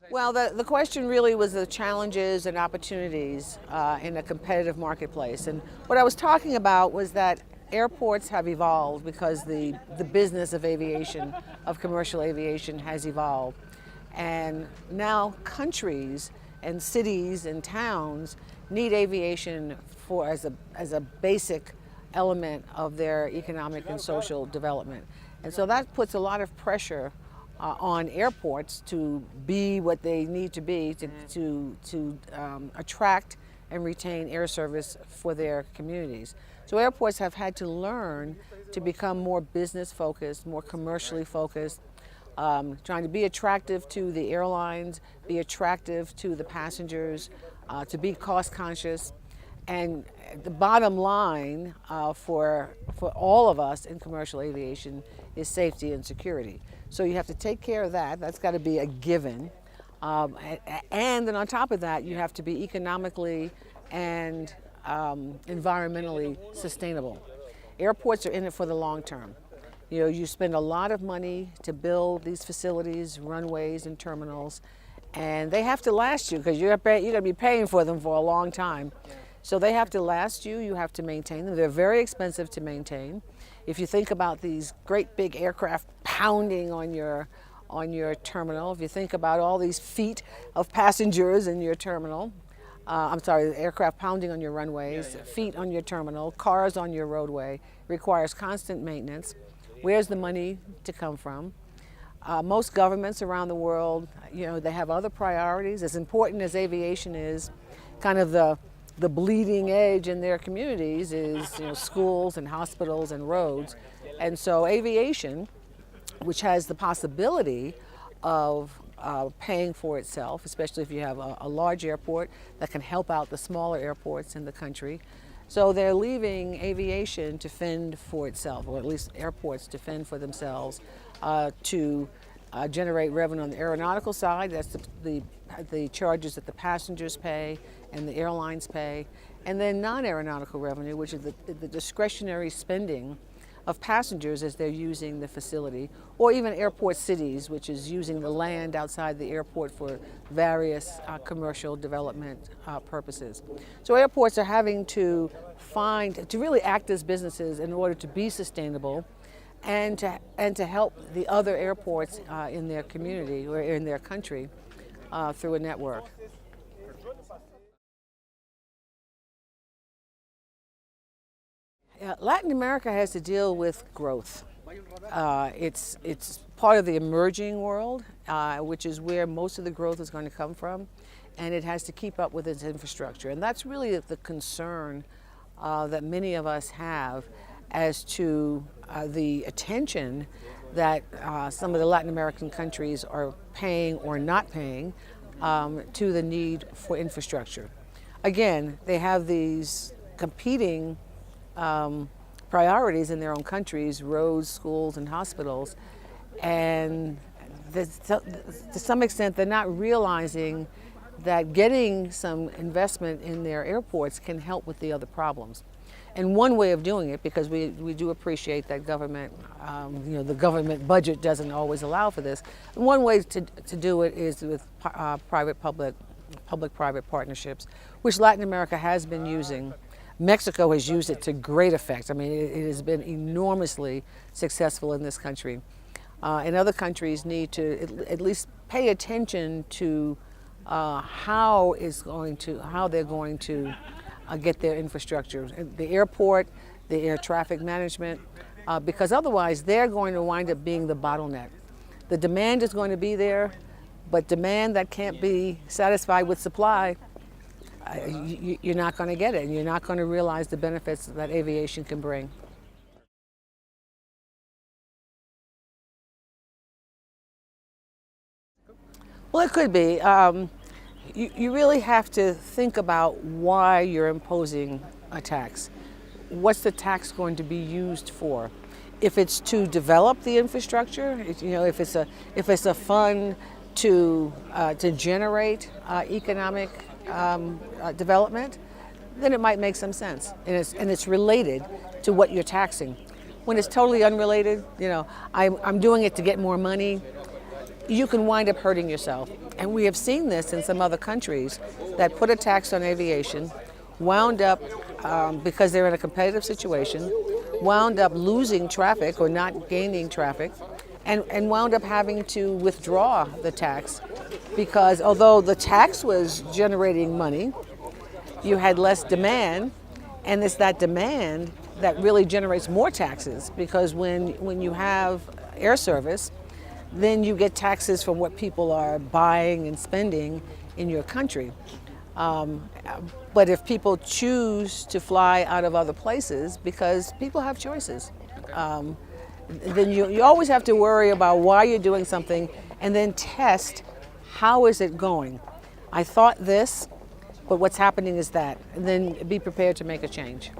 Well, the question really was the challenges and opportunities in a competitive marketplace. And what I was talking about was that airports have evolved because the business of aviation, of commercial aviation, has evolved. And now countries and cities and towns need aviation as a basic element of their economic and social development. And so that puts a lot of pressure on airports to be what they need to be to attract and retain air service for their communities. So airports have had to learn to become more business focused, more commercially focused, trying to be attractive to the airlines, be attractive to the passengers, to be cost conscious. And the bottom line for all of us in commercial aviation is safety and security. So you have to take care of that. That's got to be a given. And then on top of that, you have to be economically and environmentally sustainable. Airports are in it for the long term. You know, you spend a lot of money to build these facilities, runways, and terminals, and they have to last you because you're going to be paying for them for a long time. So they have to last you. You have to maintain them. They're very expensive to maintain. If you think about these great big aircraft pounding on your terminal, if you think about all these feet of passengers in your terminal, aircraft pounding on your runways, feet on your terminal, cars on your roadway, requires constant maintenance. Where's the money to come from? Most governments around the world, they have other priorities. As important as aviation is, kind of the bleeding edge in their communities is schools and hospitals and roads. And so aviation, which has the possibility of paying for itself, especially if you have a large airport that can help out the smaller airports in the country. So they're leaving aviation to fend for itself, or at least airports to fend for themselves, to generate revenue on the aeronautical side. That's the charges that the passengers pay and the airlines pay, and then non-aeronautical revenue, which is the discretionary spending of passengers as they're using the facility, or even airport cities, which is using the land outside the airport for various commercial development purposes. So airports are having to really act as businesses in order to be sustainable and to help the other airports in their community or in their country through a network. Latin America has to deal with growth. It's part of the emerging world, which is where most of the growth is going to come from, and it has to keep up with its infrastructure. And that's really the concern that many of us have as to the attention that some of the Latin American countries are paying or not paying to the need for infrastructure. Again, they have these competing priorities in their own countries, roads, schools, and hospitals, and to some extent they're not realizing that getting some investment in their airports can help with the other problems. And one way of doing it, because we do appreciate that government, the government budget doesn't always allow for this. And one way to do it is with public-private partnerships, which Latin America has been using. Mexico has used it to great effect. I mean, it has been enormously successful in this country. And other countries need to at least pay attention to how they're going to get their infrastructure, the airport, the air traffic management, because otherwise they're going to wind up being the bottleneck. The demand is going to be there, but demand that can't be satisfied with supply, you're not going to get it, and you're not going to realize the benefits that aviation can bring. Well, it could be. You really have to think about why you're imposing a tax. What's the tax going to be used for? If it's to develop the infrastructure, if it's a fund to generate economic development, then it might make some sense, and it's related to what you're taxing. When it's totally unrelated, I'm doing it to get more money, you can wind up hurting yourself. And we have seen this in some other countries that put a tax on aviation, wound up, because they're in a competitive situation, wound up losing traffic or not gaining traffic, and wound up having to withdraw the tax because although the tax was generating money, you had less demand, and it's that demand that really generates more taxes because when you have air service, then you get taxes from what people are buying and spending in your country. But if people choose to fly out of other places, because people have choices, then you always have to worry about why you're doing something and then test how is it going. I thought this, but what's happening is that, and then be prepared to make a change.